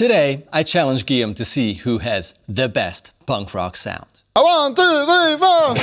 Today, I challenge Guillaume to see who has the best punk rock sound. 1, 2, 3, 4.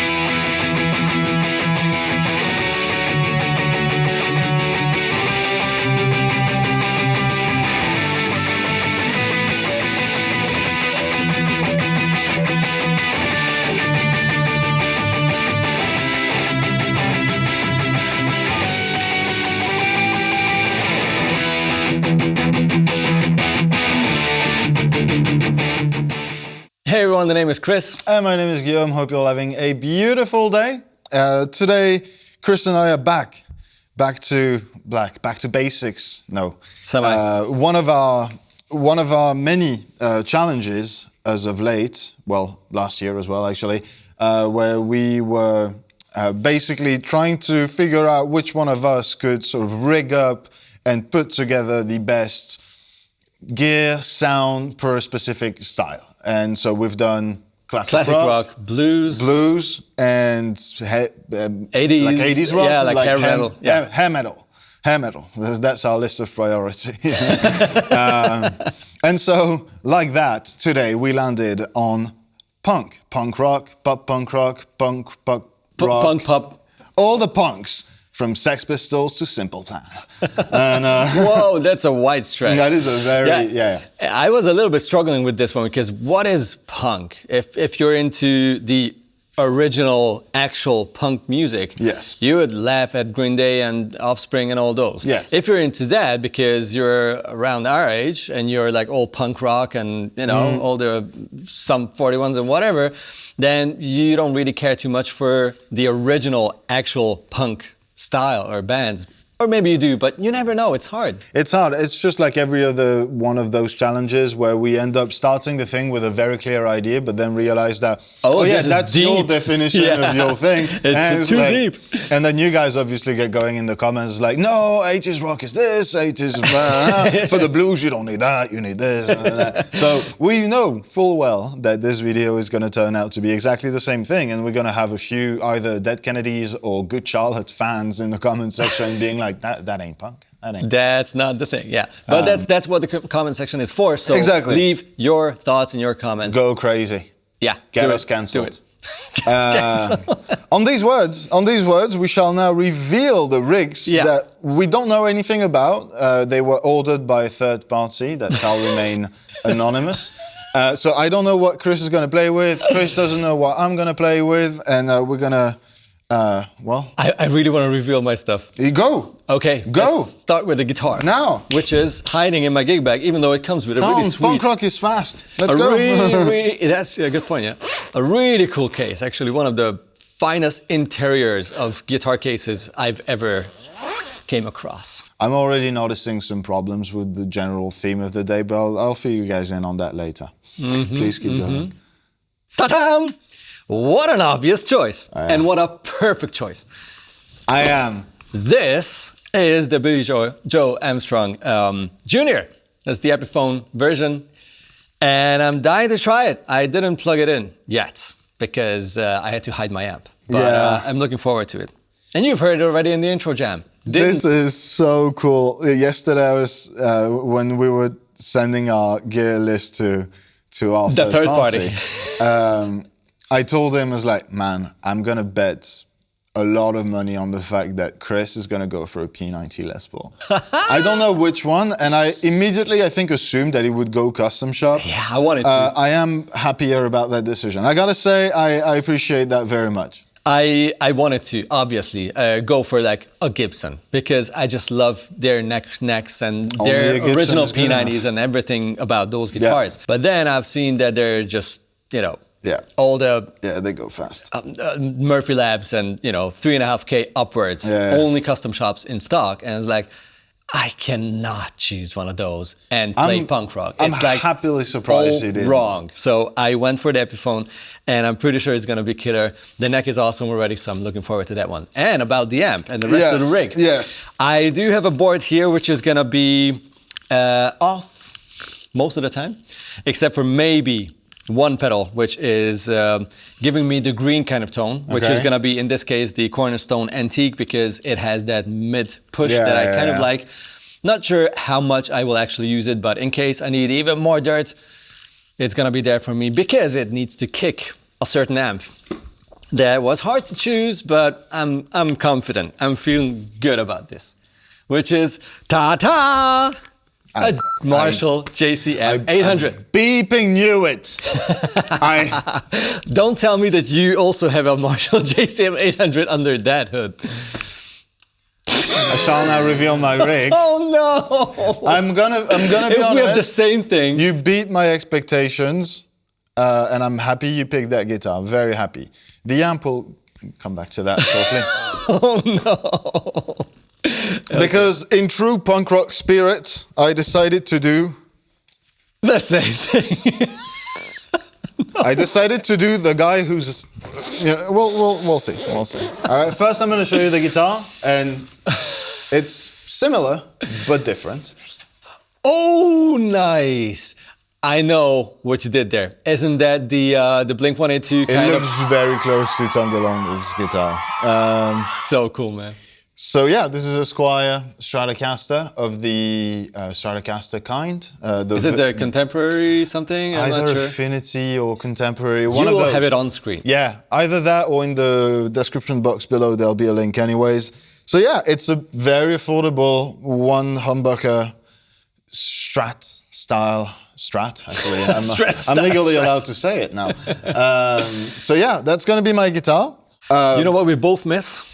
Hey everyone, the name is Kris. And my name is Guillaume. Hope you're all having a beautiful day. Today, Kris and I are back to basics. No, one of our many challenges as of late. Well, last year as well, actually, where we were basically trying to figure out which one of us could sort of rig up and put together the best gear sound per specific style. And so we've done classic rock, blues, and 80s, like 80s rock, yeah, like hair metal, hair metal. That's our list of priority. And so, like that, today we landed on punk rock, pop punk rock, punk pop, all the punks. From Sex Pistols to Simple Plan. And, whoa, that's a wide stretch. That is a very, I was a little bit struggling with this one because what is punk? If you're into the original, actual punk music, yes, you would laugh at Green Day and Offspring and all those. Yes. If you're into that because you're around our age and you're like all punk rock and all the some 41s and whatever, then you don't really care too much for the original, actual punk style or bands. Or maybe you do, but you never know. It's hard. It's hard. It's just like every other one of those challenges where we end up starting the thing with a very clear idea, but then realize that, that's your definition of your thing. It's too deep. And then you guys obviously get going in the comments like, no, 80s rock is this, 80s, for the blues, you don't need that, you need this. And that. So we know full well that this video is going to turn out to be exactly the same thing. And we're going to have a few either Dead Kennedys or Good Charlotte fans in the comment section being like, that ain't punk. That's not the thing, yeah. But that's what the comment section is for. So exactly. Leave your thoughts in your comments. Go crazy. Yeah. Get us cancelled. On these words, we shall now reveal the rigs that we don't know anything about. They were ordered by a third party that shall remain anonymous. So I don't know what Kris is going to play with. Kris doesn't know what I'm going to play with, and we're going to. I really want to reveal my stuff. You go. Okay, go. Let's start with the guitar. Now. Which is hiding in my gig bag, even though it comes with a really sweet... Punk rock is fast. Let's go. That's a good point, yeah. A really cool case. Actually, one of the finest interiors of guitar cases I've ever came across. I'm already noticing some problems with the general theme of the day, but I'll fill you guys in on that later. Please keep going. Ta-da! What an obvious choice. And what a perfect choice. I am. This is the Billy Joe Armstrong Jr. That's the Epiphone version. And I'm dying to try it. I didn't plug it in yet because I had to hide my amp. But I'm looking forward to it. And you've heard it already in the intro jam. This is so cool. Yesterday I was, when we were sending our gear list to our third party. I told him, I was like, man, I'm going to bet a lot of money on the fact that Kris is going to go for a P90 Les Paul. I don't know which one, and I immediately, I think, assumed that he would go custom shop. Yeah, I wanted to. I am happier about that decision. I got to say, I appreciate that very much. I wanted to, obviously, go for like a Gibson because I just love their necks and their original P90s and everything about those guitars. Yeah. But then I've seen that they're just, all the they go fast. Murphy Labs and $3.5K upwards, only custom shops in stock, and it's like I cannot choose one of those and play punk rock. It's I'm happily surprised you did. Wrong. So I went for the Epiphone, and I'm pretty sure it's going to be killer. The neck is awesome already, so I'm looking forward to that one. And about the amp and the rest of the rig. Yes. I do have a board here which is going to be off most of the time, except for maybe one pedal, which is giving me the green kind of tone, which is going to be, in this case, the Cornerstone Antique, because it has that mid push that I kind of like. Not sure how much I will actually use it, but in case I need even more dirt, it's gonna be there for me because it needs to kick a certain amp. That was hard to choose, but I'm confident. I'm feeling good about this, which is ta-ta! A Marshall JCM 800. Beeping knew it. Don't tell me that you also have a Marshall JCM 800 under that hood. I shall now reveal my rig. Oh no! I'm gonna be If honest. we have the same thing. You beat my expectations, and I'm happy you picked that guitar. Very happy. The amp will come back to that shortly. Oh no! Because in true punk rock spirit, I decided to do the same thing. I decided to do the guy who's. Yeah, we'll see. We'll see. All right. First, I'm going to show you the guitar, and it's similar but different. Oh, nice! I know what you did there. Isn't that the Blink 182 kind It of? looks very close to Tom DeLonge's guitar. So cool, man. So yeah, this is a Squier Stratocaster of the Stratocaster kind. Is it the contemporary something? I'm either not sure. Affinity or contemporary? You One of will those. have it on screen. Yeah, either that or in the description box below there'll be a link anyways. So yeah, it's a very affordable one humbucker Strat style. Strat, actually. I'm legally allowed to say it now. So yeah, that's going to be my guitar. You know what we both miss?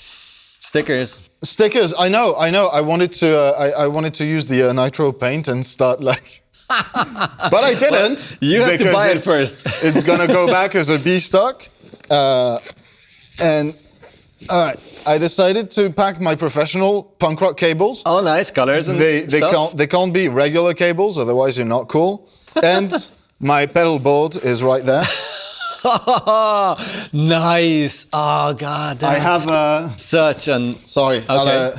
Stickers. Stickers, I know. I wanted to use the nitro paint and start like, but I didn't. Well, you have to buy it first. It's gonna go back as a B stock, and all right. I decided to pack my professional punk rock cables. Oh, nice colors and stuff. They can't be regular cables, otherwise you're not cool. And my pedal board is right there. Nice. Oh God. I have a such an. Sorry. Okay.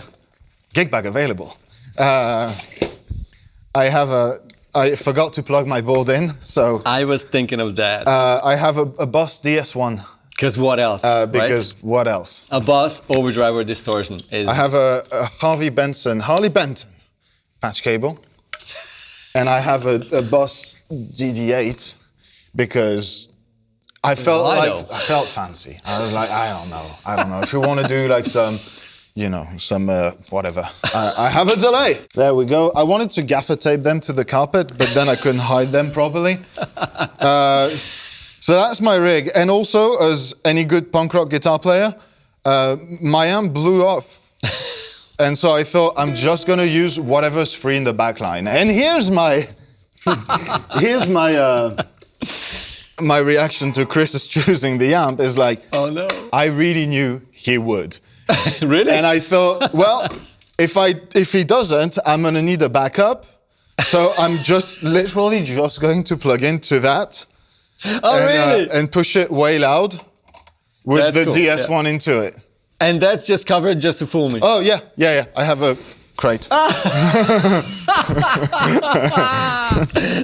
Gig bag available. I forgot to plug my board in, so. I was thinking of that. I have a Boss DS1. Because what else? Because right? what else? A Boss overdrive or distortion is. I have a Harley Benton patch cable, and I have a Boss DD8 because I felt fancy. I was like, I don't know. If you want to do like some whatever. I have a delay. There we go. I wanted to gaffer tape them to the carpet, but then I couldn't hide them properly. So that's my rig. And also, as any good punk rock guitar player, my amp blew off. And so I thought, I'm just going to use whatever's free in the back line. And here's my my reaction to Kris's choosing the amp is like, oh no. I really knew he would. Really? And I thought, well, if he doesn't, I'm gonna need a backup. So I'm literally just going to plug into that. Oh, really? And push it way loud with That's the cool. DS1 into it. And that's just covered just to fool me. Oh yeah. I have a crate.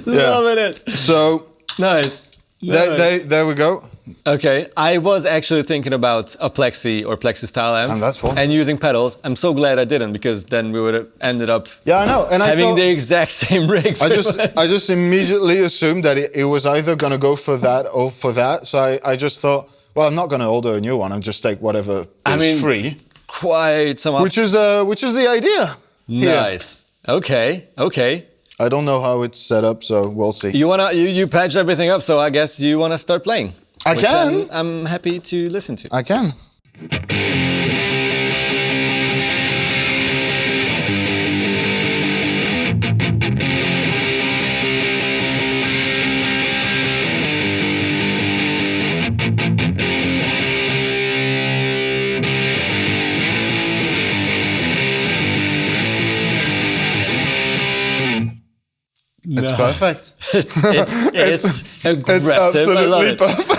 Loving it. So nice. There we go. Okay, I was actually thinking about a Plexi style amp. And that's cool. And using pedals. I'm so glad I didn't, because then we would have ended up I know. And having the exact same rig. I just immediately assumed that it was either gonna go for that or for that. So I just thought, well, I'm not gonna order a new one. I'll just take whatever is free. Quite some. Which is the idea. Nice. Here. Okay. I don't know how it's set up, so we'll see. You patched everything up, so I guess you wanna start playing. I can. I'm happy to listen to. I can. It's perfect. It's aggressive. It's absolutely I love it. perfect.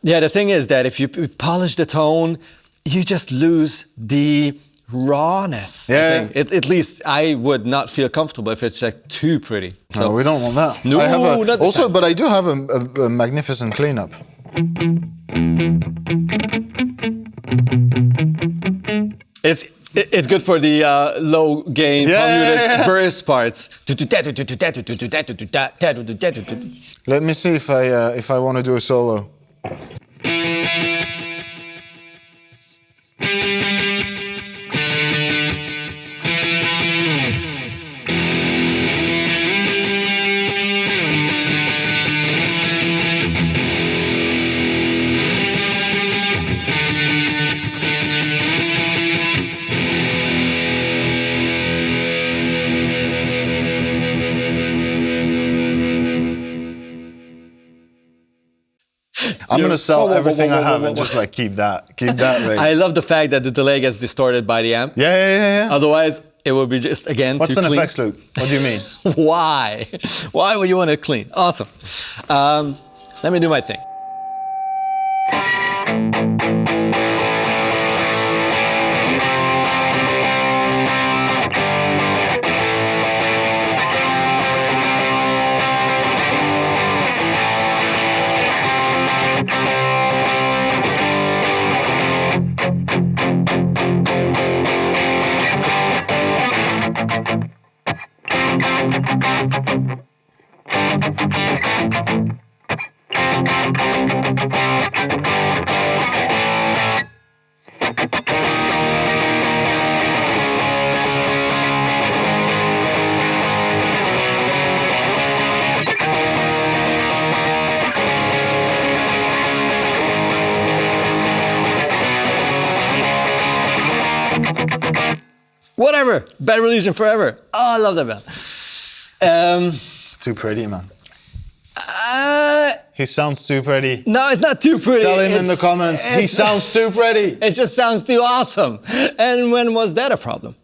Yeah, the thing is that if you polish the tone, you just lose the rawness. Yeah. I think. At least I would not feel comfortable if it's like too pretty. So No, we don't want that. No, I have not this time. but I do have a magnificent cleanup. It's good for the low gain commuted verse parts. Let me see if I want to do a solo. I'm gonna sell everything I have and just like keep that rate. I love the fact that the delay gets distorted by the amp. Yeah. Otherwise, it would be just again What's too an clean. effects loop? What do you mean? Why? Why would you want it clean? Awesome. Let me do my thing. Whatever. Bad Religion forever. Oh, I love that band. It's too pretty, man. He sounds too pretty. No, it's not too pretty. Tell him in the comments. He sounds too pretty. It just sounds too awesome. And when was that a problem?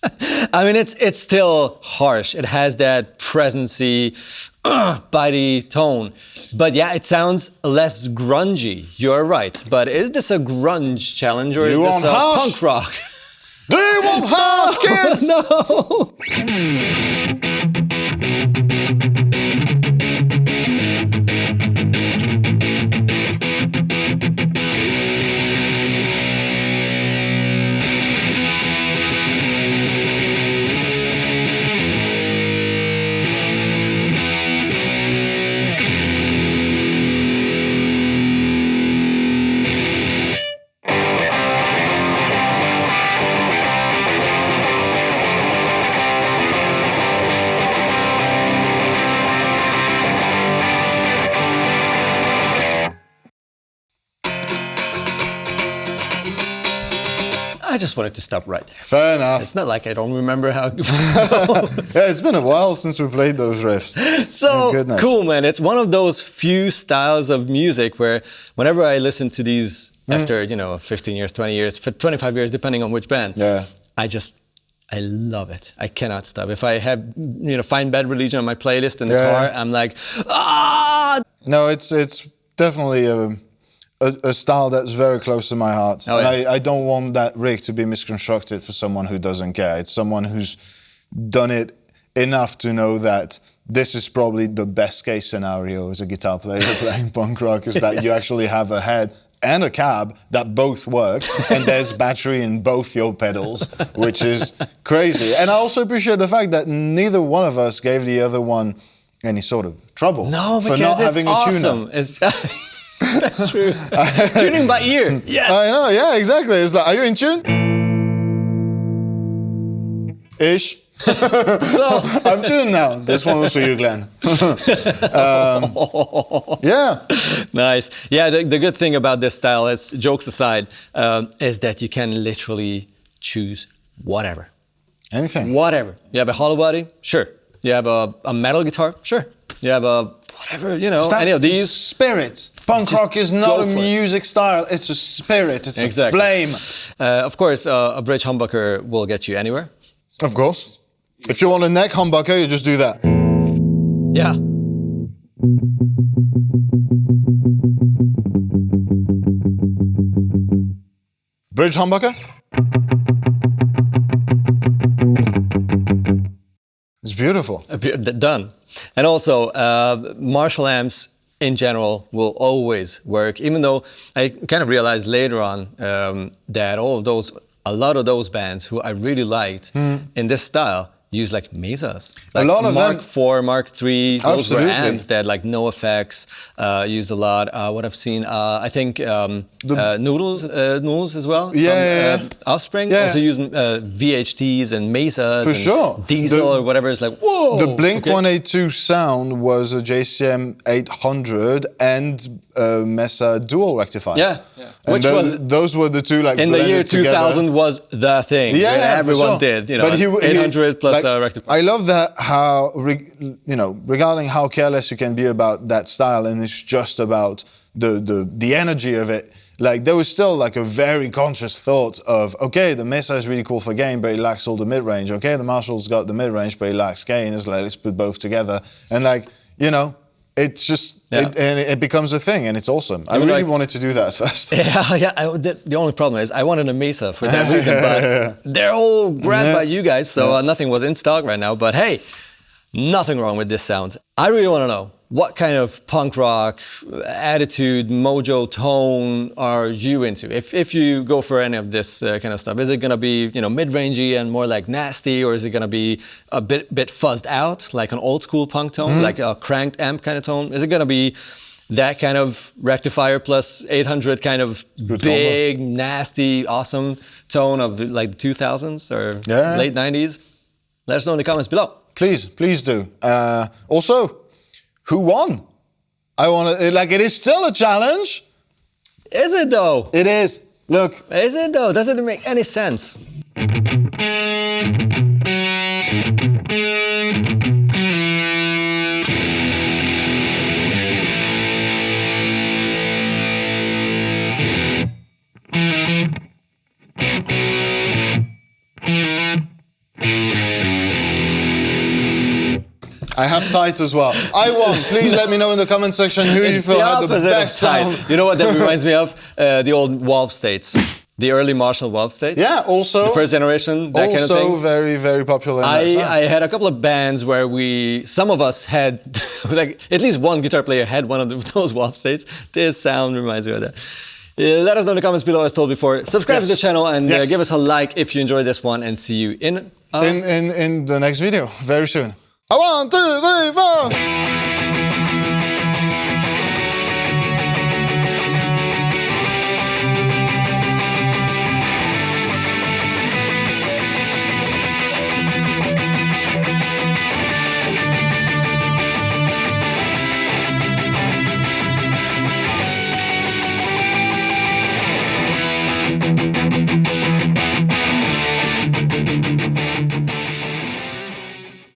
I mean, it's still harsh. It has that presency, bitey tone. But yeah, it sounds less grungy. You're right. But is this a grunge challenge or is this a punk rock? Do you want house, kids? No. I just wanted to stop right there. Fair enough. It's not like I don't remember how it goes. Yeah, it's been a while since we played those riffs. So cool, man. It's one of those few styles of music where whenever I listen to these after, 15 years, 20 years, 25 years, depending on which band, I love it. I cannot stop. If I have, find Bad Religion on my playlist in the car, I'm like, ah! No, it's definitely a style that's very close to my heart. Oh, and yeah. I don't want that rig to be misconstructed for someone who doesn't care. It's someone who's done it enough to know that this is probably the best case scenario as a guitar player playing punk rock, is that you actually have a head and a cab that both work, and there's battery in both your pedals, which is crazy. And I also appreciate the fact that neither one of us gave the other one any sort of trouble for not having a tuner. That's true. Tuning by ear. Yes. I know, yeah, exactly. It's like, are you in tune? Ish. I'm tuned now. This one was for you, Glenn. Yeah. Nice. Yeah, the good thing about this style, is, jokes aside, is that you can literally choose whatever. Anything. Whatever. You have a hollow body? Sure. You have a metal guitar? Sure. You have a whatever, any of these. Spirit. Punk rock is not a music style, it's a spirit, it's a flame. Of course, a bridge humbucker will get you anywhere. Of course. If you want a neck humbucker, you just do that. Yeah. Bridge humbucker? It's beautiful. Done. And also, Marshall amps in general will always work, even though I kind of realized later on that all of those a lot of those bands who I really liked in this style use like mesas. Like a lot of Mark them. IV, Mark III, those Absolutely. were amps that had like no effects, used a lot. What I've seen, I think Noodles as well. From, Offspring also using VHTs and mesas. For and sure. Diesel or whatever. It's like, whoa! The Blink-182 sound was a JCM 800 and Mesa dual rectifier. Yeah. And Which was those were the two like in the year blended 2000 together. was the thing. Yeah, everyone for sure. did. You know, But 800 plus like, rectifier. I love that how regarding how careless you can be about that style, and it's just about the energy of it. Like there was still like a very conscious thought of, okay, the Mesa is really cool for gain, but it lacks all the mid range. Okay, the Marshall's got the mid range, but it lacks gain. It's like let's put both together, and like it's just it becomes a thing, and it's awesome. I really wanted to do that at first. The only problem is I wanted a Mesa for that reason, but they're all grabbed by you guys, so nothing was in stock right now. But hey, nothing wrong with this sound. I really want to know, what kind of punk rock attitude, mojo, tone are you into? If you go for any of this kind of stuff, is it gonna be mid-rangey and more like nasty, or is it gonna be a bit fuzzed out, like an old school punk tone, like a cranked amp kind of tone? Is it gonna be that kind of rectifier plus 800 kind of big, nasty, awesome tone of like the 2000s or late 90s? Let us know in the comments below. Please do. Also, who won? I want to, like, it is still a challenge. Is it though? It is. Look. Is it though? Doesn't it make any sense? I have tight as well. I won. Please let me know in the comment section who you thought had the best sound. You know what that reminds me of? The old Valve States. The early Marshall Valve States. Yeah, also. The first generation, that kind of thing. Also very, very popular in that sound. I had a couple of bands where some of us had, like, at least one guitar player had one of those Valve States. This sound reminds me of that. Let us know in the comments below, as told before. Subscribe to the channel and give us a like if you enjoyed this one, and see you in the next video very soon. 1, 2, 3, 4.